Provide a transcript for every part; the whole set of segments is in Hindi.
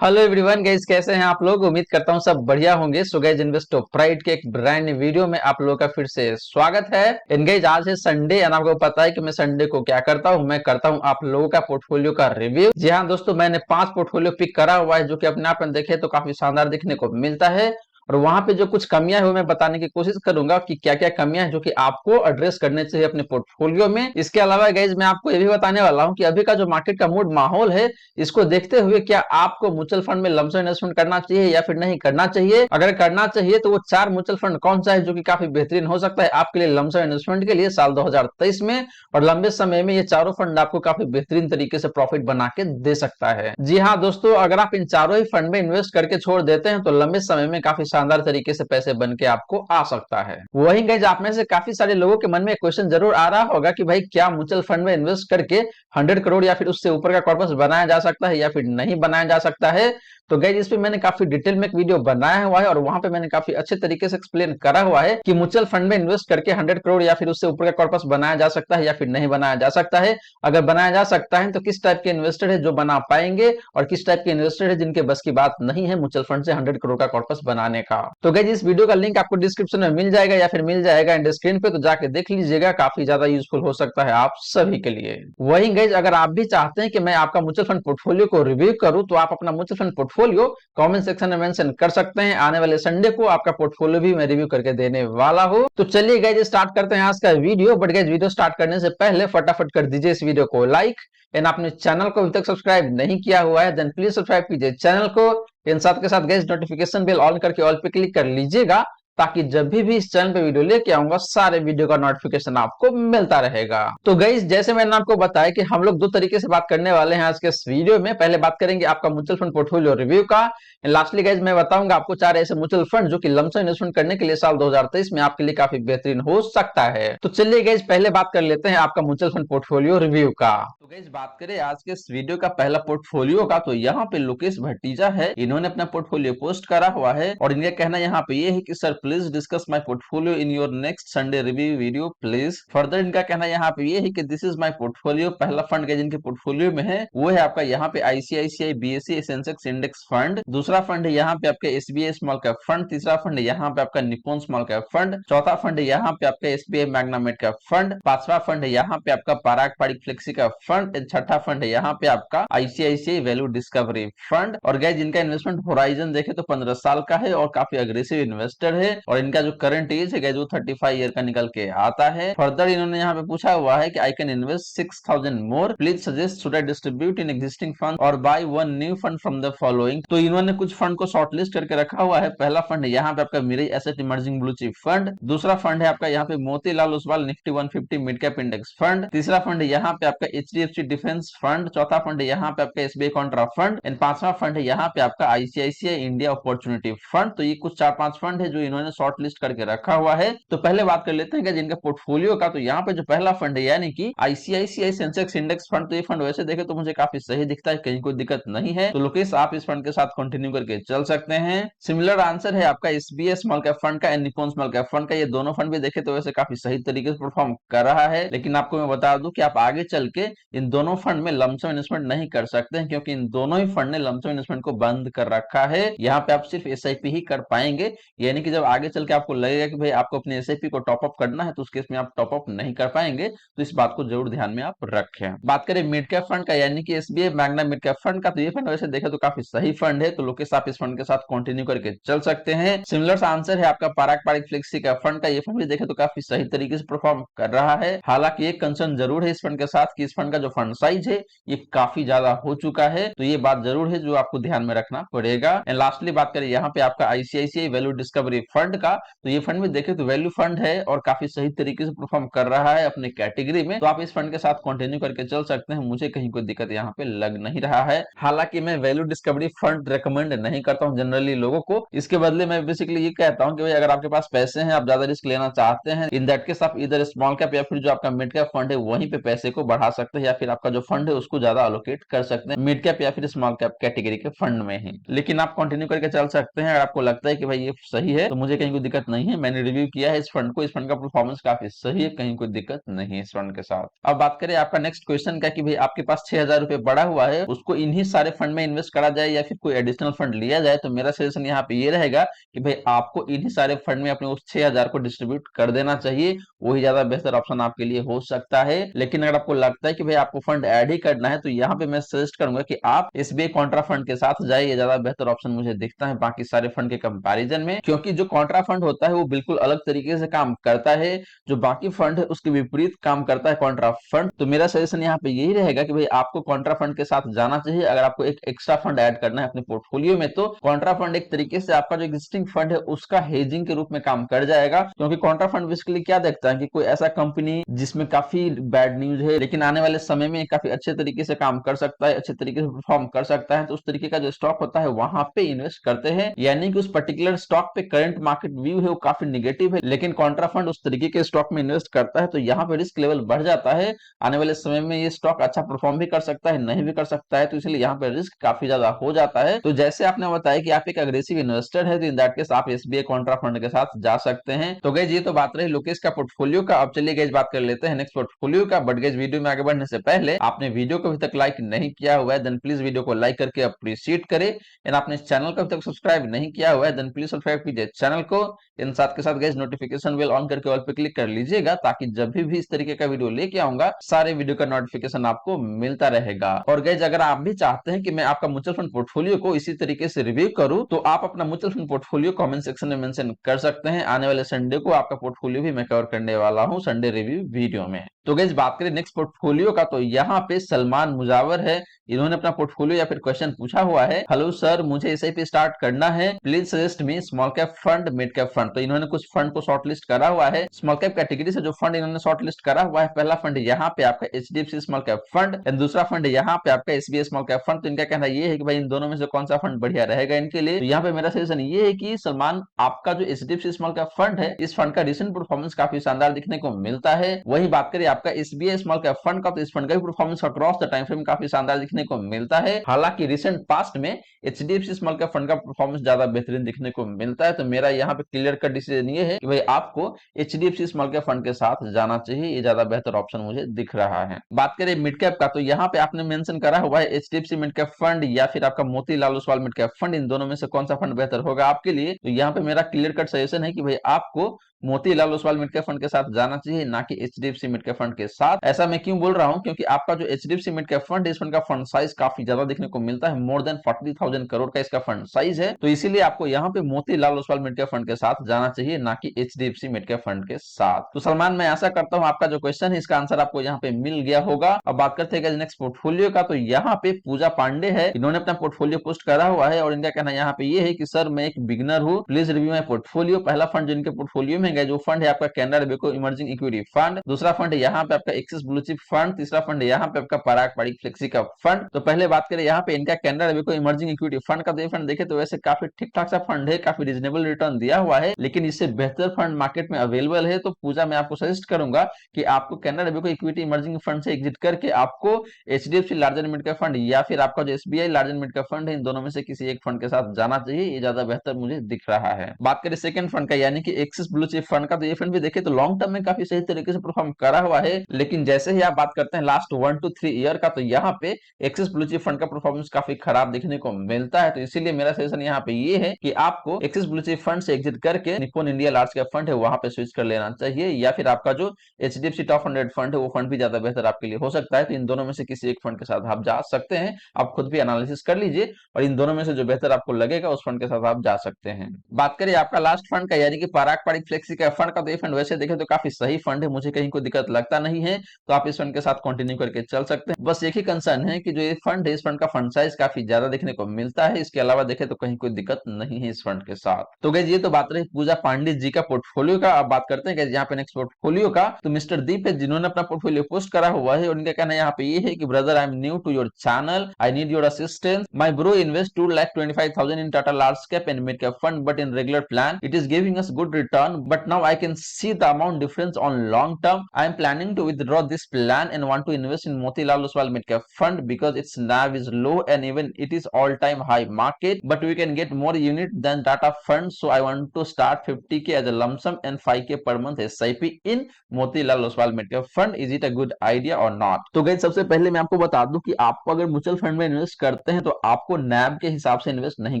हेलो एवरीवन गाइस, कैसे हैं आप लोग। उम्मीद करता हूं सब बढ़िया होंगे। सो गाइस, इन्वेस्टो प्राइड के एक ब्रांड न्यू वीडियो में आप लोगों का फिर से स्वागत है। इन गाइस, आज है संडे और आपको पता है कि मैं संडे को क्या करता हूं। मैं करता हूं आप लोगों का पोर्टफोलियो का रिव्यू। जी हां दोस्तों, मैंने 5 पोर्टफोलियो पिक करा हुआ है जो कि अपने आप में देखे तो काफी शानदार दिखने को मिलता है। और वहां पे जो कुछ कमियां है वो मैं बताने की कोशिश करूंगा कि क्या क्या कमियां हैं जो कि आपको एड्रेस करने चाहिए अपने पोर्टफोलियो में। इसके अलावा गाइज मैं आपको ये भी बताने वाला हूं कि अभी का जो मार्केट का मूड माहौल है, इसको देखते हुए क्या आपको म्यूचुअल फंड में लमसम इन्वेस्टमेंट करना चाहिए या फिर नहीं करना चाहिए। अगर करना चाहिए तो वो 4 म्यूचुअल फंड कौन सा है जो कि काफी बेहतरीन हो सकता है आपके लिए लमसम इन्वेस्टमेंट के लिए साल 2023 में। और लंबे समय में ये चारों फंड आपको काफी बेहतरीन तरीके से प्रॉफिट बना के दे सकता है। जी हाँ दोस्तों, अगर आप इन चारों ही फंड में इन्वेस्ट करके छोड़ देते हैं तो लंबे समय में काफी शानदार तरीके से पैसे बन के आपको आ सकता है। वही गाइज, आप में से काफी सारे लोगों के मन में क्वेश्चन जरूर आ रहा होगा कि भाई क्या म्यूचुअल फंड में इन्वेस्ट करके 100 करोड़ या फिर उससे ऊपर का कॉर्पस बनाया जा सकता है या फिर नहीं बनाया जा सकता है। तो गाइज, इस पे मैंने काफी डिटेल में एक वीडियो बनाया हुआ है और वहां पे मैंने काफी अच्छे तरीके से एक्सप्लेन करा हुआ है कि म्यूचुअल फंड में इन्वेस्ट करके 100 करोड़ या फिर उससे ऊपर का कॉर्पस बनाया जा सकता है या फिर नहीं बनाया जा सकता है। अगर बनाया जा सकता है तो किस टाइप के इन्वेस्टर है जो बना पाएंगे और किस टाइप के इन्वेस्टर है जिनके बस की बात नहीं है म्यूचुअल फंड से 100 करोड़ का कॉर्पस बनाने का। तो गाइज, इस वीडियो का लिंक आपको डिस्क्रिप्शन में मिल जाएगा या फिर मिल जाएगा एंड स्क्रीन पे, तो जाके देख लीजिएगा। काफी ज्यादा यूजफुल हो सकता है आप सभी के लिए। वही गाइज, अगर आप भी चाहते हैं कि मैं आपका म्यूचुअल फंड पोर्टफोलियो को रिव्यू करूं तो आप अपना mutual fund portfolio comment section में मेंशन कर सकते हैं। आने वाले संडे को आपका पोर्टफोलियो भी मैं रिव्यू करके देने वाला हूं। तो चलिए गाइज, स्टार्ट करते हैं आज का video. But guys, video start करने से पहले फटाफट कर दीजिए इस वीडियो को लाइक। एंड आपने चैनल को अभी तक सब्सक्राइब नहीं किया हुआ है देन प्लीज सब्सक्राइब कीजिए चैनल को। इन साथ के साथ गाइज, नोटिफिकेशन बेल ऑन करके ऑल पे क्लिक कर लीजिएगा ताकि जब भी इस चैनल पे वीडियो लेके आऊंगा सारे वीडियो का नोटिफिकेशन आपको मिलता रहेगा। तो गाइस, जैसे मैंने आपको बताया कि हम लोग दो तरीके से बात करने वाले हैं आज के इस वीडियो में। पहले बात करेंगे आपका म्यूचुअल फंड पोर्टफोलियो रिव्यू का। लास्टली गाइस, मैं बताऊंगा आपको 4 ऐसे म्यूचुअल फंड जो कि लमसम इन्वेस्टमेंट करने के लिए साल 2023 में आपके लिए काफी बेहतरीन हो सकता है। तो चलिए गाइस, पहले बात कर लेते हैं आपका म्यूचुअल फंड पोर्टफोलियो रिव्यू का। तो गाइस, बात करें आज के इस वीडियो का पहला पोर्टफोलियो का, तो यहाँ पे लोकेश भट्टीजा है। इन्होंने अपना पोर्टफोलियो पोस्ट करा हुआ है और इनका कहना यहाँ पे ये है कि sir please discuss my portfolio in your next Sunday review video please. Further इनका कहना यहाँ पे ये है कि दिस इज माय पोर्टफोलियो। पहला फंड जिनके पोर्टफोलियो में है वो है आपका यहाँ पे ICICI BSE Sensex index fund. दूसरा फंड है यहाँ पे आपका एसबीआई स्मॉल कैप फंड। तीसरा फंड है यहाँ पे आपका निप्पॉन स्मॉल कैप फंड। चौथा फंड है यहाँ पे आपका SBI Magna mid cap fund. पांचवा फंड है यहाँ पे आपका Parag Parikh flexi cap fund. छठा फंड है यहाँ पे आपका आईसीआईसीआई वैल्यू डिस्कवरी फंड। और गाइस, जिनका इन्वेस्टमेंट होराइजन देखे तो 15 साल का है और काफी अग्रेसिव इन्वेस्टर है और इनका जो करंट एज है गाइस वो 35 ईयर का निकल के आता है। फर्दर इन्होंने यहाँ पे पूछा हुआ है कि I can invest 6000 more, please suggest should I distribute in existing fund और buy one new fund from the following. तो इन्होंने कुछ फंड को शॉर्टलिस्ट करके रखा हुआ है। पहला फंड है यहाँ पे आपका Mirae asset emerging blue chip fund. दूसरा फंड है आपका यहाँ पे Motilal Oswal Nifty 150 mid cap index fund. तीसरा फंड है यहाँ पे आपका एचडीएफसी डिफेंस फंड। चौथा फंड है यहाँ पे आपका एसबीआई कॉन्ट्रा फंड एंड पांचवा फंड है यहाँ पे आपका आईसीआईसीआई इंडिया अपॉर्चुनिटी फंड। तो ये कुछ 4-5 फंड है जो इन्होंने शॉर्ट लिस्ट करके रखा हुआ है। तो पहले बात कर लेते हैं जिनका पोर्टफोलियो का। तो यहाँ पे जो पहला फंड है यानी कि आईसीआईसीआई सेंसेक्स इंडेक्स फंड, तो ये फंड वैसे देखे तो मुझे काफी सही दिखता है, कहीं कोई दिक्कत नहीं है। तो लोकेश, आप इस फंड के साथ कंटिन्यू करके चल सकते हैं। सिमिलर आंसर है आपका एसबीआई स्मॉल कैप फंड का and Nippon small cap fund का। ये दोनों फंड भी देखे तो वैसे काफी सही तरीके से परफॉर्म कर रहा है, लेकिन आपको मैं बता दूं कि आप आगे चल के इन दोनों फंड में लमसम इन्वेस्टमेंट नहीं कर सकते हैं क्योंकि इन दोनों ही फंड ने लमसम इन्वेस्टमेंट को बंद कर रखा है। यहाँ पे आप सिर्फ एसआईपी ही कर पाएंगे, यानी कि जब आगे चल के आपको लगेगा कि भाई आपको अपनी एसआईपी को टॉप अप करना है तो उस केस में आप टॉप अप नहीं कर पाएंगे। तो इस बात को जरूर ध्यान में आप रखें। बात करें मिड कैप फंड का यानी कि SBI Magna mid cap fund का, तो ये फंड वैसे देखे तो काफी सही फंड है। तो लोकेश, आप इस फंड के साथ कंटिन्यू करके चल सकते हैं। सिमिलर आंसर है आपका Parag Parikh flexi cap fund का। ये फंड भी देखे तो काफी सही तरीके से परफॉर्म कर रहा है। हालांकि एक कंसर्न जरूर है इस फंड के साथ कि इस फंड का जो फंड साइज है ये काफी ज्यादा हो चुका है। तो ये बात जरूर है जो आपको ध्यान में रखना पड़ेगा। एंड लास्टली बात करें यहाँ पे आपका आईसीआईसीआई वैल्यू डिस्कवरी फंड का, तो ये फंड भी देखे तो वैल्यू फंड है और काफी सही तरीके से परफॉर्म कर रहा है अपने कैटेगरी में। तो आप इस फंड के साथ कंटिन्यू करके चल सकते हैं, मुझे कहीं कोई दिक्कत यहाँ पे लग नहीं रहा है। हालांकि मैं वैल्यू डिस्कवरी फंड रेकमेंड नहीं करता हूँ जनरली लोगों को। इसके बदले मैं बेसिकली ये कहता हूँ कि भाई अगर आपके पास पैसे हैं, आप ज्यादा रिस्क लेना चाहते हैं, इन दैट केस आप इधर स्मॉल कैप या फिर जो आपका मिड कैप फंड है वहीं पे पैसे को बढ़ा सकते हैं या फिर आपका जो फंड है उसको ज्यादा अलोकेट कर सकते हैं मिड कैप या फिर स्मॉल कैप कैटेगरी के फंड में ही। लेकिन आप कंटिन्यू करके चल सकते हैं। अगर आपको लगता है कि भाई ये सही है तो मुझे कहीं कोई दिक्कत नहीं है। मैंने रिव्यू किया है इस फंड को, इस फंड का परफॉर्मेंस काफी सही है, कहीं कोई दिक्कत नहीं है इस फंड के साथ। अब बात करें आपका नेक्स्ट क्वेश्चन का कि भाई आपके पास 6,000 रुपए बड़ा हुआ है, उसको इन्हीं सारे फंड में इन्वेस्ट करा जाए या फिर कोई एडिशनल फंड लिया जाए। तो मेरा सजेशन यहाँ पे ये रहेगा कि भाई आपको इन्हीं सारे फंड में अपने उस 6,000 को डिस्ट्रीब्यूट कर देना चाहिए, वही ज्यादा बेहतर ऑप्शन आपके लिए हो सकता है। लेकिन अगर आपको लगता है कि भाई आपको फंड ऐड ही करना है, तो यहाँ पे मैं सजेस्ट करूंगा कि आप एसबीआई कॉन्ट्रा फंड के साथ जाए, ये ज्यादा बेहतर ऑप्शन मुझे दिखता है बाकी सारे फंड के कंपैरिजन में। क्योंकि जो कॉन्ट्रा फंड होता है वो बिल्कुल अलग तरीके से काम करता है, जो बाकी फंड है उसके विपरीत काम करता है कॉन्ट्रा फंड। तो मेरा सजेशन यहाँ पे यही रहेगा कि भाई आपको कॉन्ट्रा फंड के साथ जाना चाहिए। अगर आपको एक एक्स्ट्रा फंड ऐड करना है अपने पोर्टफोलियो में, तो कॉन्ट्रा फंड एक तरीके से आपका जो एग्जिस्टिंग फंड है उसका हेजिंग के रूप में काम कर जाएगा। क्योंकि कॉन्ट्रा फंड बेसिकली क्या देखता है कि कोई ऐसा कंपनी जिसमें काफी बैड न्यूज है लेकिन आने वाले समय में काफी अच्छे तरीके से काम कर सकता है, अच्छे तरीके से परफॉर्म कर सकता है, तो उस तरीके का जो स्टॉक होता है वहां पे इन्वेस्ट करते हैं। यानी कि उस पर्टिकुलर स्टॉक पे करंट मार्केट व्यू है वो काफी निगेटिव है, लेकिन कॉन्ट्रा फंड उस तरीके के स्टॉक में इन्वेस्ट करता है, तो यहाँ पे रिस्क लेवल बढ़ जाता है। आने वाले समय में ये स्टॉक अच्छा परफॉर्म भी कर सकता है, नहीं भी कर सकता है, तो इसलिए यहाँ पे रिस्क काफी ज्यादा हो जाता है। तो जैसे आपने बताया कि आप एक अग्रेसिव इन्वेस्टर है, तो इन दैट केस आप एसबीआई कॉन्ट्रा फंड के साथ जा सकते हैं। तो गाइस ये तो बात रही लोकेश का पोर्टफोलियो का। अब चलिए गाइस बात कर लेते हैं नेक्स्ट पोर्टफोलियो का। बट गाइस वीडियो में आगे बढ़ने से पहले आपने वीडियो को अभी तक लाइक नहीं किया हुआ है, देन प्लीज वीडियो को लाइक करके अप्रिशिएट करें। एंड आपने इस चैनल को अभी तक सब्सक्राइब नहीं किया हुआ है, देन प्लीज सब्सक्राइब कीजिए चैनल को। इन साथ के साथ गाइस नोटिफिकेशन बेल ऑन करके ऑल पे क्लिक कर लीजिएगा, ताकि जब भी इस तरीके का वीडियो लेके आऊंगा सारे वीडियो का नोटिफिकेशन आपको मिलता रहेगा। और गाइस अगर आप भी चाहते हैं कि मैं आपका म्यूचुअल फंड पोर्टफोलियो को इसी तरीके से रिव्यू करूं, तो आप अपना mutual fund portfolio comment section में मेंशन कर सकते हैं। आने वाले संडे को आपका पोर्टफोलियो भी मैं कवर करने वाला हूं संडे रिव्यू वीडियो में। तो गाइस बात करें नेक्स्ट पोर्टफोलियो का, तो यहाँ पे सलमान मुजावर है, इन्होंने अपना पोर्टफोलियो या फिर क्वेश्चन पूछा हुआ है। हेलो सर, मुझे एसआईपी स्टार्ट करना है, please suggest me small cap fund, mid cap fund. तो इन्होंने कुछ फंड को शॉर्ट लिस्ट करा हुआ है। स्मॉल कैप कैटेगरी से जो फंड इन्होंने शॉर्ट लिस्ट करा हुआ है, पहला फंड यहाँ पे आपका HDFC small cap fund, and दूसरा फंड यहाँ पे आपका एसबीआई स्मॉल कैप फंड। तो इनका कहना ये है कि भाई इन दोनों में से कौन सा फंड बढ़िया रहेगा इनके लिए। तो यहाँ पे मेरा सजेशन ये है कि सलमान, आपका जो एचडीएफसी स्मॉल कैप फंड है, इस फंड का रिसेंट परफॉर्मेंस काफी शानदार दिखने को मिलता है। वही बात करें आपका एसबीआई स्मॉल कैप फंड का, तो इस फंड का भी performance across the time frame काफी शानदार दिखने को मिलता है। हालांकि रिसेंट पास्ट में एचडीएफसी स्मॉल कैप फंड का परफॉर्मेंस ज्यादा बेहतरीन दिखने को मिलता है। तो मेरा यहाँ पे क्लियर कट डिसीजन ये है कि भाई आपको एचडीएफसी स्मॉल कैप फंड के साथ जाना चाहिए, ये ज्यादा बेहतर ऑप्शन मुझे दिख रहा है। बात करें मिड कैप का, तो यहाँ पे आपने मेंशन करा हुआ है एचडीएफसी मिड कैप फंड या फिर आपका Motilal Oswal mid cap fund, इन दोनों में से कौन सा फंड बेहतर होगा आपके लिए। तो यहाँ पे मेरा क्लियर कट सजेशन है कि भाई आपको Motilal Oswal mid cap fund के साथ जाना चाहिए, ना कि एचडीएफसी मिड कैप फंड के साथ। ऐसा मैं क्यों बोल रहा हूं, क्योंकि आपका जो एचडीएफसी मिड कैप फंड है, इस फंड का फंड साइज काफी ज्यादा देखने को मिलता है, मोर देन 40,000 करोड़ का इसका फंड साइज है। तो इसीलिए आपको यहाँ पे Motilal Oswal mid cap fund के साथ जाना चाहिए, ना कि एचडीएफसी मिड कैप फंड के साथ। तो सलमान, मैं आशा करता हूँ आपका जो क्वेश्चन है इसका आंसर आपको यहाँ पे मिल गया होगा। अब बात करते हैं नेक्स्ट पोर्टफोलियो का, तो यहाँ पे पूजा पांडे है, इन्होंने अपना पोर्टफोलियो पोस्ट करा हुआ है और इनका कहना यहाँ पे ये है कि सर मैं एक बिगनर हूँ, प्लीज रिव्यू माई पोर्टफोलियो। पहला फंड जो इनके पोर्टफोलियो में है, जो फंड है आपका Canara Robeco emerging equity fund, दूसरा फंड यहाँ पे आपका एक्सिस ब्लू चिप फंड, तीसरा फंड यहाँ पे आपका पराग पारिक फ्लेक्सी का फंड। तो पहले बात करें यहाँ पे इनका Canara Robeco emerging equity fund का, तो ये फंड देखे तो वैसे काफी ठीक ठाक सा फंड है, काफी रीजनेबल रिटर्न दिया हुआ है, लेकिन इससे बेहतर फंड मार्केट में अवेलेबल है। तो पूजा मैं आपको सजेस्ट करूंगा कि आपको Canara Robeco equity emerging fund से एग्जिट करके आपको HDFC larger mid cap fund या फिर आपका जो SBI larger mid cap fund है, इन दोनों में से किसी एक फंड के साथ जाना चाहिए, ये ज्यादा बेहतर मुझे दिख रहा है। बात करें सेकंड फंड का, यानी कि एक्सिस ब्लू चिप फंड का, तो ये फंड भी देखे तो लॉन्ग टर्म में काफी सही तरीके से परफॉर्म करा हुआ है, लेकिन जैसे ही आप बात करते हैं लास्ट 1 to 3 ईयर का, तो यहाँ पे एक्सिस ब्लू चिप फंड का परफॉर्मेंस काफी खराब देखने को मिलता है। तो इसीलिए मेरा सजेशन यहाँ पे ये है कि आपको एक्सिस ब्लू चिप फंड से एग्जिट करके Nippon India large cap fund है वहां पे स्विच कर लेना चाहिए, या फिर आपका जो एचडीएफसी टॉप 100 फंड है वो फंड भी ज्यादा बेहतर आपके लिए हो सकता है। तो इन दोनों में से किसी एक फंड के साथ आप जा सकते हैं, आप खुद भी एनालिसिस कर लीजिए और इन दोनों में से जो बेहतर आपको लगेगा उस फंड के साथ आप जा सकते हैं। बात करिए आपका लास्ट फंड का, यानी कि पराग पारिक फ्लेक्सी का फंड का, तो ये फंड वैसे देखे तो काफी सही फंड है, मुझे कहीं कोई दिक्कत लगता नहीं है, तो आप इस फंड के साथ कंटिन्यू करके चल सकते हैं। बस एक ही कंसर्न है कि जो ये फंड है, इस फंड का फंड साइज काफी ज्यादा देखने को मिलता है, इसके अलावा देखे तो कहीं कोई दिक्कत नहीं है इस फंड के साथ। तो गाइस ये तो बात रही पूजा पांडे जी का पोर्टफोलियो का। अब बात करते हैं यहाँ पे नेक्स्ट पोर्टफोलियो का, तो मिस्टर दीप है जिन्होंने अपना पोर्टफोलियो पोस्ट करा हुआ है और इनका कहना यहाँ पे ये है कि brother I am new to your channel, I need your assistance, my bro invest 2,25,000 in Tata large cap and mid cap fund, but in regular plan it is giving us good return, but now I can see the amount difference on long term. I am planning to withdraw this plan and want to invest in Motilal Oswal Mid Cap Fund because its NAV is low and even it is all-time high market, but we can get more unit than Tata Fund. So I want to start 50k as a lump sum and 5k per month SIP in Motilal Oswal Mid Cap Fund. Is it a good idea or not? तो गाइस सबसे पहले मैं आपको बता दूं कि आपको अगर म्यूचुअल फंड में इन्वेस्ट करते हैं तो आपको नैब के हिसाब से इन्वेस्ट नहीं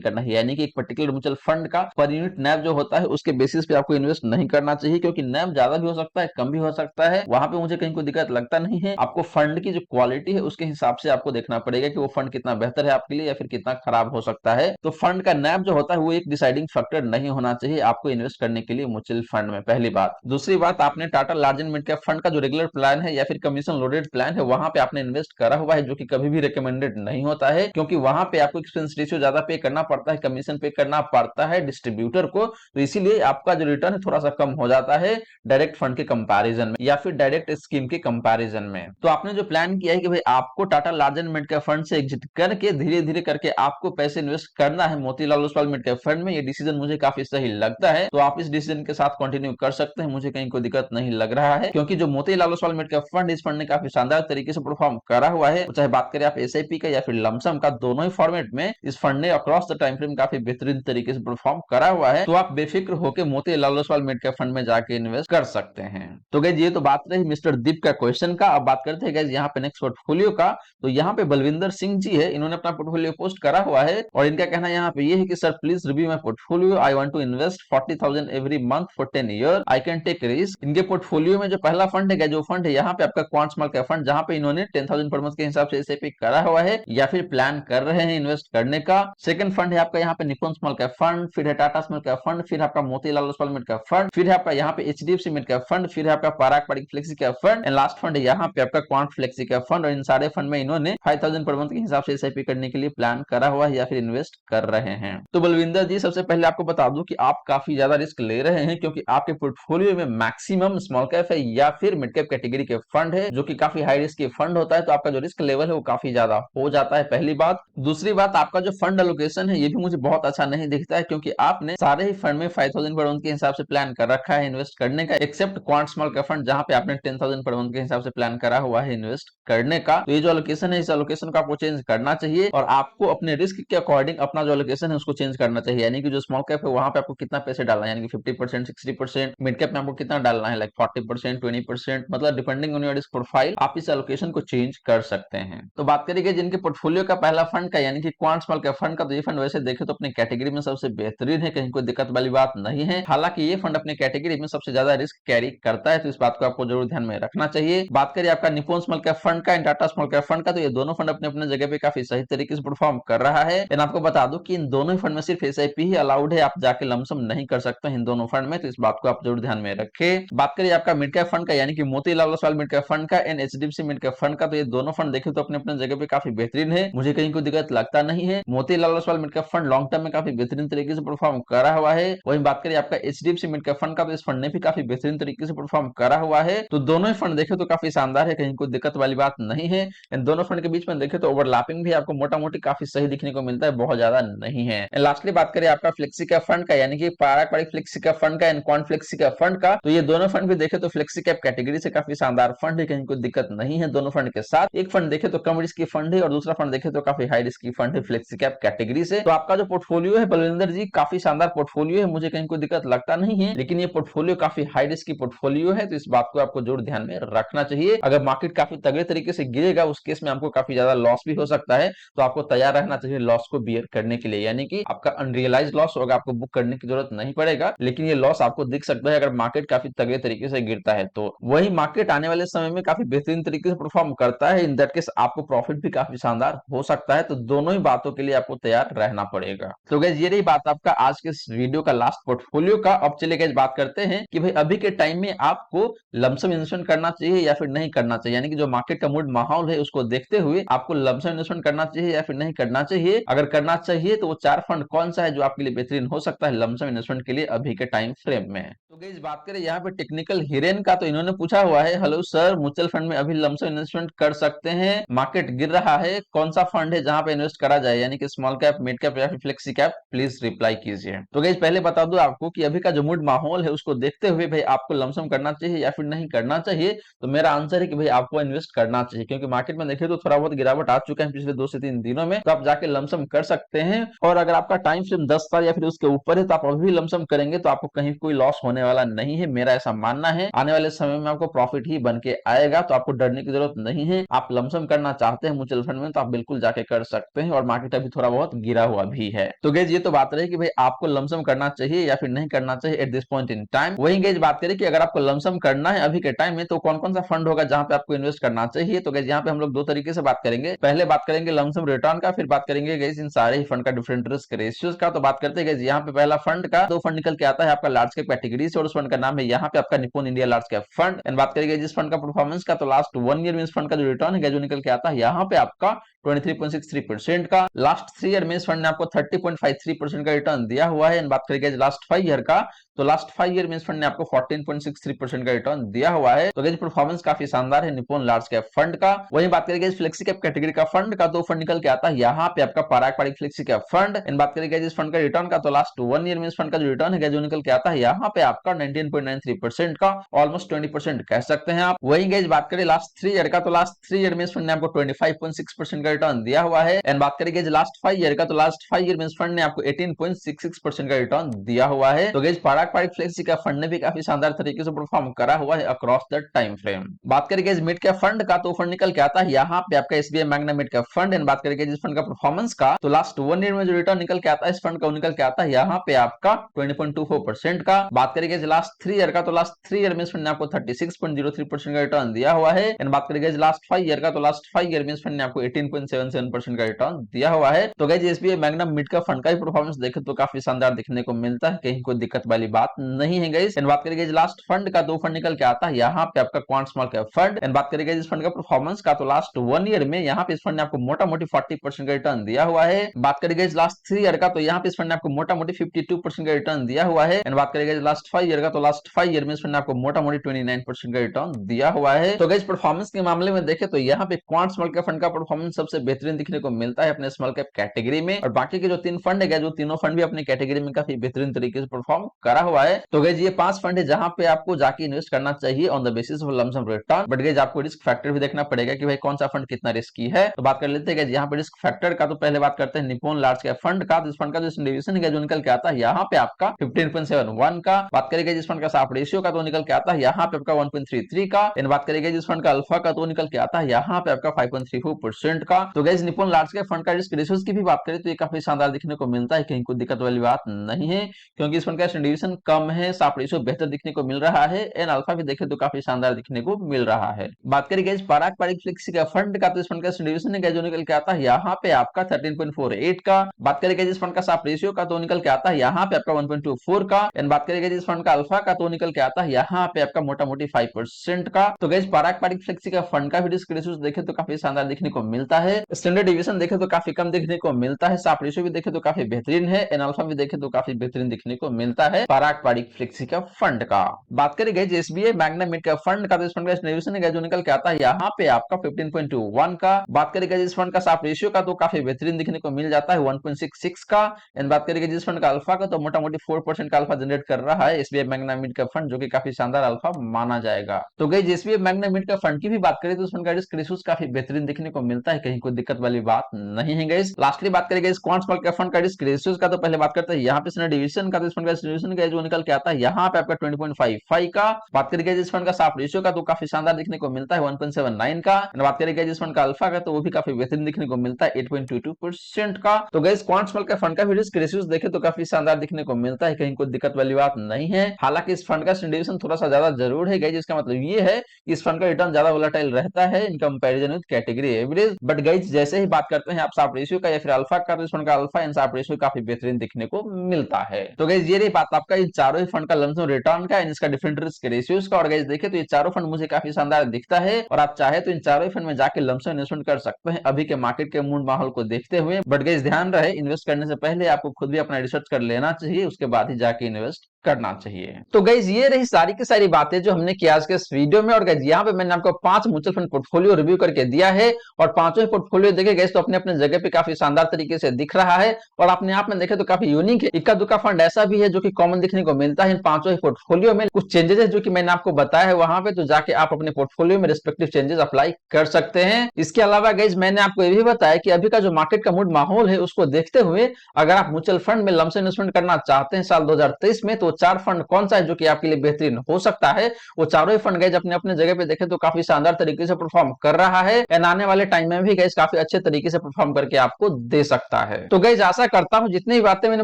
करना है, यानी कि एक पर्टिकुलर म्यूचुअल फंड का पर यूनिट नैब जो होता है उसके बेसिस पे आपको इन्वेस्ट नहीं करना चाहिए, क्योंकि नैब ज्यादा भी हो सकता है, कम भी हो सकता है। वहां पे मुझे कहीं कोई दिक्कत लगता नहीं है। आपको फंड की जो क्वालिटी है उसके हिसाब से आपको देखना पड़ेगा कि वो फंड कितना बेहतर है आपके लिए या फिर कितना खराब हो सकता है। तो फंड का नैब जो होता है वो एक डिसाइडिंग फैक्टर नहीं होना चाहिए आपको इन्वेस्ट करने के लिए म्यूचुअल फंड में, पहली बात। दूसरी बात, आपने Tata large and mid cap fund का जो रेगुलर प्लान है या फिर कमीशन लोडेड प्लान है वहां पे आपने इन्वेस्ट करा हुआ है, जो कि कभी भी रिकमेंडेड नहीं होता है, क्योंकि वहां पे आपको एक्सपेंस रेशियो ज्यादा पे करना पड़ता है, कमीशन पे करना पड़ता है डिस्ट्रीब्यूटर को, तो इसीलिए आपका जो रिटर्न है थोड़ा सा कम हो जाता है डायरेक्ट फंड के कंपैरिजन में या फिर डायरेक्ट स्कीम के कंपैरिजन में। तो आपने जो प्लान किया है कि भाई आपको Tata large and mid cap fund से एग्जिट करके धीरे धीरे करके आपको पैसे इन्वेस्ट करना है Motilal Oswal mid cap fund में, ये डिसीजन मुझे काफी सही लगता है। तो आप इस डिसीजन के साथ कंटिन्यू कर सकते हैं, मुझे कहीं कोई दिक्कत नहीं लग रहा है, क्योंकि जो Motilal Oswal mid cap fund, इस फंड ने काफी शानदार तरीके से परफॉर्म करा हुआ है। चाहे बात करें आप एसआईपी का या फिर लमसम का, दोनों ही फॉर्मेट में इस फंड ने अक्रॉस द टाइम फ्रेम काफी बेहतरीन तरीके से परफॉर्म करा हुआ है। तो आप बेफिक्र होकर Motilal Oswal mid cap fund में जाके इन्वेस्ट कर सकते हैं। तो गाइस ये तो बात रही मिस्टर दीप का क्वेश्चन का। अब बात करते हैं गाइस यहाँ पे नेक्स्ट पोर्टफोलियो का। तो यहाँ पे बलविंदर सिंह जी है, इन्होंने अपना पोर्टफोलियो पोस्ट करा हुआ है और इनका कहना यहाँ पे ये है कि sir please review my portfolio, I want to invest 40,000 every month for 10 year, I can take risk. इनके पोर्टफोलियो में जो पहला फंड है, जो फंड है यहाँ पे आपका क्वांट स्मॉल कैप फंड, जहाँ पे इन्होंने 10,000 पर मंथ के हिसाब से एसआईपी करा हुआ है या फिर प्लान कर रहे हैं इन्वेस्ट करने का। सेकंड फंड है आपका यहाँ पे निप्पॉन स्मॉल कैप फंड, फिर है टाटा स्मॉल कैप फंड, फिर आपका Motilal Oswal mid cap fund, फिर है आपका यहाँ पे एचडीएफसी मिड कैप फंड, फिर है आपका Parag Parikh flexi cap fund and last fund है यहाँ पे आपका क्वांट फ्लेक्सी कैप फंड। और इन सारे फंड में इन्होंने 5,000 पर मंथ के हिसाब से एसआईपी करने के लिए प्लान करा हुआ है या फिर इन्वेस्ट कर रहे हैं। तो बलविंदर जी, सबसे पहले आपको बता दूं कि आप काफी ज्यादा रिस्क ले रहे हैं, क्योंकि आपके पोर्टफोलियो में मैक्सिमम स्मॉल कैप है या फिर मिड कैप कैटेगरी के फंड है, जो कि काफी हाई रिस्क के फंड होता है। तो आपका जो रिस्क लेवल है वो काफी ज्यादा हो जाता है, पहली बात। दूसरी बात, आपका जो फंड एलोकेशन है ये भी मुझे बहुत अच्छा नहीं दिखता है, क्योंकि आपने सारे ही फंड में 5,000 पर मंथ के हिसाब से प्लान कर रखा है इन्वेस्ट करने का, except quant small cap fund जहां पे आपने 10,000 पर मंथ के हिसाब से प्लान करा हुआ है इन्वेस्ट करने का। तो ये जो एलोकेशन है, इस एलोकेशन को आपको चेंज करना चाहिए और आपको अपने रिस्क के अकॉर्डिंग अपना जो एलोकेशन है उसको चेंज करना चाहिए। यानी कि जो स्मॉल कैप है वहां पे आपको कितना पैसे डालना है, यानी कि 50%, 60%, मिड कैप में आपको कितना डालना है, लाइक 40%, 20%, मतलब depending on your risk profile आप इस एलोकेशन को चेंज कर सकते हैं। तो बात करेंगे जिनके पोर्टफोलियो का पहला फंड का, यानी कि क्वांट स्मॉल कैप फंड का, तो ये फंड वैसे देखे तो अपनी कैटेगरी में सबसे बेहतरीन है, कहीं कोई दिक्कत वाली बात नहीं है। हालांकि ये फंड अपने कैटेगरी में सबसे ज्यादा रिस्क कैरी करता है, तो इस बात को आपको जरूर ध्यान में रखना चाहिए। बात करिए आपका निप्पॉन स्मॉल कैप फंड का and Tata small cap fund का, तो ये दोनों फंड अपने अपने जगह पे काफी सही तरीके से परफॉर्म कर रहा है। लेकिन आपको बता दूं कि इन दोनों फंड में सिर्फ एसआईपी ही अलाउड है, आप जाके लमसम नहीं कर सकते इन दोनों फंड में, तो इस बात को आप जरूर ध्यान में रखें। बात करिए आपका मिड कैप फंड का, यानी कि Motilal Oswal mid cap fund का and HDFC mid cap fund का, तो ये दोनों फंड देखे तो अपने अपने जगह पे काफी बेहतरीन है, मुझे कहीं कोई दिक्कत लगता नहीं है। Motilal Oswal mid cap fund long term में काफी बेहतरीन तरीके से परफॉर्म करा हुआ है। वहीं बात करिए आपका एचडीएफसी मिड कैप फंड का, तो इस फंड ने भी काफी बेहतरीन तरीके से परफॉर्म करा हुआ है। तो दोनों ही फंड देखे तो काफी शानदार है, कहीं कोई दिक्कत वाली बात नहीं है। इन दोनों फंड के बीच में देखे तो ओवरलैपिंग भी आपको मोटा मोटी काफी सही दिखने को मिलता है, बहुत ज्यादा नहीं है। लास्टली बात करें आपका फ्लेक्सी कैप फंड का, यानी कि पारंपरिक फ्लेक्सी कैप फंड का and quant flexi cap fund का, तो ये दोनों फंड भी देखे तो फ्लेक्सी कैप कैटेगरी से काफी शानदार फंड है, कहीं कोई दिक्कत नहीं है दोनों फंड के साथ। एक फंड देखे तो कम रिस्क की फंड है और दूसरा फंड देखे तो काफी हाई रिस्क की फंड है फ्लेक्सी कैप कैटेगरी से। तो आपका जो पोर्टफोलियो है बलविंदर जी, काफी शानदार पोर्टफोलियो है, मुझे कहीं कोई दिक्कत लगता नहीं है, लेकिन ये पोर्टफोलियो काफी हाई रिस्क की पोर्टफोलियो है, तो इस बात को आपको जरूर ध्यान में रखना चाहिए। अगर मार्केट काफी तगड़े तरीके से गिरेगा उस केस में आपको काफी ज्यादा लॉस भी हो सकता है, तो आपको तैयार रहना चाहिए लॉस को बियर करने के लिए, यानी कि आपका अनरियलाइज लॉस होगा, आपको बुक करने की जरूरत नहीं पड़ेगा, लेकिन ये लॉस आपको दिख सकता है अगर मार्केट काफी तगड़े तरीके से गिरता है। तो वही मार्केट आने वाले समय में काफी बेहतरीन तरीके से परफॉर्म करता है, इन दैट केस आपको प्रॉफिट भी काफी शानदार हो सकता है। तो दोनों ही बातों के लिए आपको तैयार रहना पड़ेगा। तो गाइस ये रही बात आपका आज के इस वीडियो का लास्ट पोर्टफोलियो का। अब चलिए गाइस बात करते हैं कि भाई अभी के टाइम में आपको लमसम इन्वेस्टमेंट करना चाहिए या फिर नहीं करना चाहिए, यानी कि जो मार्केट का मूड माहौल है उसको देखते हुए आपको लमसम इन्वेस्टमेंट करना चाहिए या फिर नहीं करना चाहिए। अगर करना चाहिए तो वो 4 फंड कौन सा है जो आपके लिए बेहतरीन हो सकता है लमसम इन्वेस्टमेंट के लिए अभी के टाइम फ्रेम में। तो गाइस बात करें यहाँ पे टेक्निकल हिरेन का, तो इन्होंने पूछा हुआ है, हेलो सर म्यूचुअल फंड में अभी लमसम इन्वेस्टमेंट कर सकते हैं, मार्केट गिर रहा है, कौन सा फंड है जहां पे इन्वेस्ट करा जाए, यानी कि स्मॉल कैप, मिड कैप या फिर फ्लेक्सी कैप, प्लीज रिप्लाई कीजिए। तो गाइस पहले बता दूं आपको कि अभी का जो मूड माहौल है उसको देखते हुए भाई आपको लमसम करना चाहिए या फिर नहीं करना चाहिए, तो मेरा आंसर है कि भाई आपको इन्वेस्ट करना चाहिए, क्योंकि मार्केट में देखिए तो थोड़ा बहुत गिरावट आ चुका है पिछले 2 से 3 दिनों में, तो आप जाके लमसम कर सकते हैं। और अगर आपका टाइम फ्रेम 10 साल या फिर उसके ऊपर है तो आप अभी लमसम करेंगे तो आपको कहीं कोई लॉस होने वाला नहीं है, मेरा ऐसा मानना है। आने वाले समय में आपको प्रॉफिट ही बन के आएगा, तो आपको डरने की जरूरत नहीं है। आप लमसम करना चाहते हैं म्यूचुअल फंड में तो आप बिल्कुल जाके कर सकते हैं, और मार्केट अभी थोड़ा बहुत गिरा हुआ भी है। तो गाइस ये तो बात रही कि भाई आपको लमसम करना चाहिए या फिर नहीं करना चाहिए at this point in time. वही गाइस बात करें कि अगर आपको लमसम करना है अभी के टाइम में तो कौन कौन सा फंड होगा जहां पे आपको इन्वेस्ट करना चाहिए। तो गाइस यहाँ पे हम लोग दो तरीके से बात करेंगे, पहले बात करेंगे लमसम रिटर्न का, फिर बात करेंगे गाइस इन सारे ही फंड का डिफरेंट रिस्क रेशियोज का। तो बात करते हैं गाइस यहाँ पे पहला फंड का, दो फंड निकल के आता है आपका लार्ज कैप कैटेगरी से, और उस फंड का नाम है यहाँ पे आपका Nippon India large cap fund. And बात करेंगे जिस फंड का परफॉर्मेंस का, तो लास्ट 1 ईयर में इस फंड का जो रिटर्न है जो निकल के आता है यहाँ पे आपका 23.63% का। लास्ट 3 ईयर में इस फंड ने आपको 30.53% का रिटर्न दिया हुआ है। बात करेंगे लास्ट 5 ईयर का, तो लास्ट 5 ईयर में इस फंड ने आपको 14.63% का रिटर्न दिया हुआ है। तो गाइस परफॉर्मेंस काफी शानदार है निप्पॉन लार्ज कैप फंड का। वहीं बात करेंगे फ्लेक्सी कैप कैटेगरी का फंड का, दो फंड निकल के आता है यहाँ पे आपका Parag Parikh flexi cap fund. इन बात करेंगे इस फंड का रिटर्न का, तो लास्ट 1 ईयर में इस फंड का जो रिटर्न है जो निकल के आता है यहाँ पे आपका 19.93% का, ऑलमोस्ट 20% कह सकते हैं आप। वहीं गाइस बात करें लास्ट 3 ईयर का, तो लास्ट 3 ईयर में इस फंड ने आपको 25.6% का रिटर्न दिया हुआ है। एंड बात करेंगे लास्ट 5 ईयर का, तो लास्ट 5 ईयर में इस फंड ने आपको 18.66% का रिटर्न दिया हुआ है। तो गाइस पराग पारिक फ्लेक्सी का फंड ने भी काफी शानदार तरीके से परफॉर्म करा हुआ है अक्रॉस द टाइम फ्रेम। बात करेंगे इस मिड कैप फंड का, तो फंड निकल के आता है यहाँ पे आपका SBI Magna mid cap fund. And बात करेंगे जिस फंड का परफॉर्मेंस का, तो लास्ट 1 ईयर में जो रिटर्न निकल के आता है इस फंड का, निकल के आता है यहाँ पे आपका 20.24% का। बात करेंगे लास्ट 3 ईयर का, तो लास्ट 3 ईयर में इस फंड ने आपको 36.03% का रिटर्न दिया हुआ है। एंड बात करेंगे लास्ट 5 ईयर का, तो लास्ट 5 ईयर में इस फंड ने आपको 18.77% का रिटर्न दिया हुआ है। तो guys SBI Magna mid cap fund का ही परफॉर्मेंस देखे तो काफी शानदार देखने को मिलता है, कहीं कोई दिक्कत वाली बात नहीं है गाइस। एंड बात करेंगे लास्ट फंड का, दो फंड निकल के आता है यहाँ पे आपका quant small cap fund. And बात करेंगे इस फंड का परफॉर्मेंस का, तो लास्ट 1 ईयर में यहाँ पे इस फंड ने आपको मोटा मोटी 40% का रिटर्न दिया हुआ है। बात करेंगे लास्ट 3 ईयर का, तो यहाँ पे इस फंड ने आपको मोटा मोटी 52% का रिटर्न दिया हुआ है। एंड बात करेंगे लास्ट 5 ईयर का, तो लास्ट 5 ईयर में इस फंड ने आपको मोटा मोटी 29% का रिटर्न दिया हुआ है। तो गाइस परफॉर्मेंस के मामले में देखें तो यहाँ पे क्वांट स्मॉल कैप फंड का परफॉर्मेंस सबसे बेहतरीन दिखने को मिलता है अपने स्मॉल कैप कैटेगरी में, और बाकी के जो 3 फंड है जो तीनों फंड भी अपनी कैटेगरी में काफी बेहतरीन तरीके से परफॉर्म करा हुआ है। तो गाइस ये 5 फंड है जहां पे आपको जाके इन्वेस्ट करना चाहिए on the basis of lump sum return. But guys आपको रिस्क फैक्टर भी देखना पड़ेगा कि भाई कौन सा फंड कितना रिस्की है। तो बात कर लेते हैं गाइस यहाँ पे रिस्क फैक्टर का, तो पहले बात करते हैं निप्पॉन लार्ज कैप फंड का। तो इस फंड का जो डिविजन है जो निकल के आता है यहाँ पे आपका 15.71 का। बात करेंगे जिस फंड का साफ रेशियो का, तो निकल के आता है यहाँ पे आपका 1.33 का। एंड बात करेंगे जिस फंड का अल्फा का, तो निकल के आता है यहाँ पे आपका 5.34% का। तो guys Nippon large cap fund का रिस्क रेशियोज की भी बात करें तो ये काफी शानदार दिखने को मिलता है, कहीं कोई दिक्कत वाली बात नहीं है, क्योंकि इस फंड का डिविजन कम है, साफ रेशियो बेहतर दिखने को मिल रहा है। एंड अल्फा भी देखे तो काफी शानदार दिखने को मिल रहा है। बात करेंगे इस पराग पारिक फ्लेक्सी का फंड का, तो इस फंड का डिविजन है जो निकल के आता है यहाँ पे आपका 13.48 का। बात करेंगे जिस फंड का साफ रेशियो का, तो निकल के आता है यहाँ पे आपका 1.24 का। एंड बात करेंगे जिस फंड का अल्फा का, तो निकल के आता है यहाँ पे आपका मोटा मोटी 5% का। तो गाइस पराग पारिक फ्लेक्सी का फंड का भी रिस्क रेशियो देखे तो काफी शानदार दिखने को मिलता है। स्टैंडर्ड डिविजन देखे तो काफी कम देखने को मिलता है, साफ रेशियो भी देखे तो काफी बेहतरीन है, एंड अल्फा भी देखे तो काफी बेहतरीन दिखने को मिलता है पराग पारिक फ्लेक्सी का फंड का। बात करेंगे SBI Magna mid cap fund का, तो इस फंड का डिविजन है जो निकल के आता है यहाँ पे आपका 15.21 का। बात करेंगे जिस फंड का साफ रेशियो का, तो काफी बेहतरीन दिखने को मिल जाता है 1.66 का। एंड बात करेंगे जिस फंड का अल्फा का, तो मोटा मोटी 4% का अल्फा जनरेट कर रहा है SBI Magna mid cap fund, जो कि काफी शानदार अल्फा माना जाएगा। तो guys SBI Magna mid cap fund की भी बात करें तो इस फंड का रिस्क रेशियो काफी बेहतरीन दिखने को मिलता है, कहीं कोई दिक्कत वाली बात नहीं है गाइस। लास्टली बात करेंगे इस क्वांट स्मॉल कैप फंड का रिस्क रेशियोज का, तो पहले बात करते हैं यहाँ पे स्टैंडर्ड डिविजन का, तो इस फंड का डिविजन का जो निकल के आता है यहाँ पे आपका 20.55 का। बात करेंगे जिस फंड का साफ रेशियो का, तो काफी शानदार दिखने को मिलता है 1.79 का। बात करेंगे जिस फंड का अल्फा का, तो वो भी काफी बेहतरीन दिखने को मिलता है 8.22% का। तो guys quant small cap fund का भी रिस्क रेशियोज देखे तो काफी शानदार दिखने को मिलता है, कहीं कोई दिक्कत वाली बात नहीं है। हालांकि इस फंड का डिविजन थोड़ा सा ज्यादा जरूर है गाइस, जिसका मतलब ये है कि इस फंड का रिटर्न ज्यादा वोलेटाइल रहता है in comparison with category average. But guys जैसे ही बात करते हैं आप साफ रेशियो का या फिर अल्फा का, तो इस फंड का अल्फा एंड साफ रेशियो काफी बेहतरीन दिखने को मिलता है। तो गाइस ये रही बात आपका इन चारों ही फंड का लमसम रिटर्न का, इसका डिफरेंट रिस्क रेशियोज का। और गाइस देखे तो ये चारों फंड मुझे काफी शानदार दिखता है, और आप चाहे तो इन चारों फंड में जाके लमसम इन्वेस्टमेंट कर सकते हैं अभी के मार्केट के मूड माहौल को देखते हुए। बट गाइस ध्यान रहे इन्वेस्ट करने से पहले आपको खुद भी अपना रिसर्च कर लेना चाहिए, उसके बाद ही जाके इन्वेस्ट करना चाहिए। तो गाइज ये रही सारी की सारी बातें जो हमने की आज के इस वीडियो में। और गाइज यहाँ पे मैंने आपको 5 म्यूचुअल फंड पोर्टफोलियो रिव्यू करके दिया है और पांचों ही पोर्टफोलियो देखे गए तो अपने अपने जगह पे काफी शानदार तरीके से दिख रहा है और अपने आप में देखे तो काफी यूनिक है। इक्का दुक्का फंड ऐसा भी है जो कि कॉमन दिखने को मिलता है इन पांचों ही पोर्टफोलियो में। कुछ चेंजेस है जो कि मैंने आपको बताया है वहां पे, तो जाके आप अपने पोर्टफोलियो में रिस्पेक्टिव चेंजेस अप्लाई कर सकते हैं। इसके अलावा गाइज मैंने आपको ये भी बताया कि अभी का जो मार्केट का मूड माहौल है उसको देखते हुए अगर आप म्यूचुअल फंड में लमसम इन्वेस्टमेंट करना चाहते हैं साल 2023 में, तो 4 फंड कौन सा है जो कि आपके लिए बेहतरीन हो सकता है। वो चारों ही फंड गाइज अपने अपने जगह पे देखें तो काफी शानदार तरीके से परफॉर्म कर रहा है एंड आने वाले टाइम में भी गाइज काफी अच्छे तरीके से परफॉर्म करके आपको दे सकता है। तो गाइज आशा करता हूं जितनी भी बातें मैंने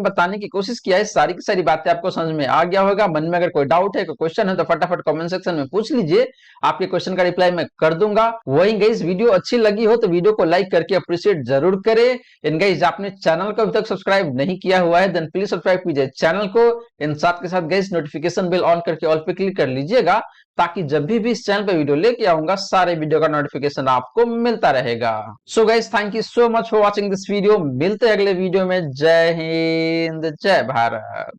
बताने की कोशिश किया है सारी की सारी बातें आपको समझ में आ गया होगा। मन में अगर कोई डाउट है, कोई क्वेश्चन है तो फटाफट कमेंट सेक्शन में पूछ लीजिए, आपके क्वेश्चन का रिप्लाई मैं कर दूंगा। वहीं गाइज वीडियो अच्छी लगी हो तो वीडियो को लाइक करके अप्रिशिएट जरूर करें। इन गाइज आपने चैनल को अभी तक सब्सक्राइब नहीं किया हुआ है देन प्लीज सब्सक्राइब कीजिए चैनल को। इन साथ के साथ गाइज नोटिफिकेशन बेल ऑन करके ऑल पे क्लिक कर लीजिएगा ताकि जब भी इस चैनल पे वीडियो लेके आऊंगा सारे वीडियो का नोटिफिकेशन आपको मिलता रहेगा। So guys thank you so much for watching this video. मिलते हैं अगले वीडियो में। जय हिंद, जय भारत।